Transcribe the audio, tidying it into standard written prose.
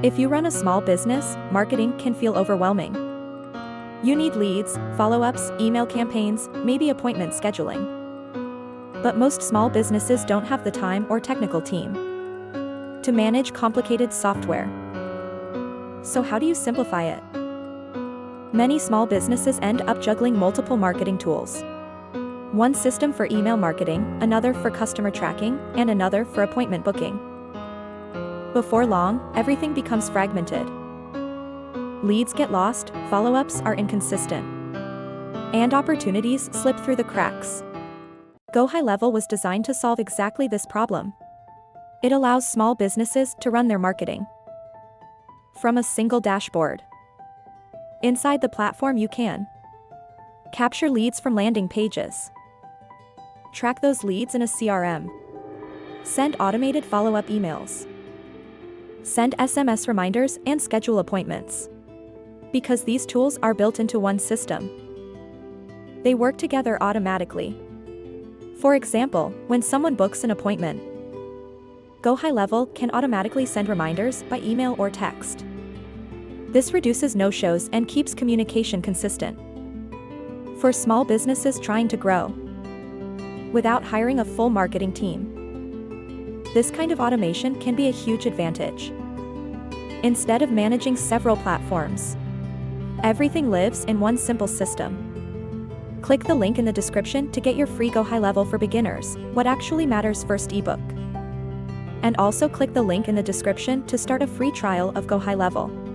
If you run a small business, marketing can feel overwhelming. You need leads, follow-ups, email campaigns, maybe appointment scheduling. But most small businesses don't have the time or technical team to manage complicated software. So how do you simplify it? Many small businesses end up juggling multiple marketing tools. One system for email marketing, another for customer tracking, and another for appointment booking. Before long, everything becomes fragmented. Leads get lost, follow-ups are inconsistent, and opportunities slip through the cracks. GoHighLevel was designed to solve exactly this problem. It allows small businesses to run their marketing from a single dashboard. Inside the platform you can capture leads from landing pages, track those leads in a CRM, send automated follow-up emails, send SMS reminders and schedule appointments. Because these tools are built into one system, they work together automatically. For example, when someone books an appointment, GoHighLevel can automatically send reminders by email or text. This reduces no-shows and keeps communication consistent. For small businesses trying to grow without hiring a full marketing team, this kind of automation can be a huge advantage. Instead of managing several platforms, everything lives in one simple system. Click the link in the description to get your free GoHighLevel for Beginners, What Actually Matters First ebook. And also click the link in the description to start a free trial of GoHighLevel.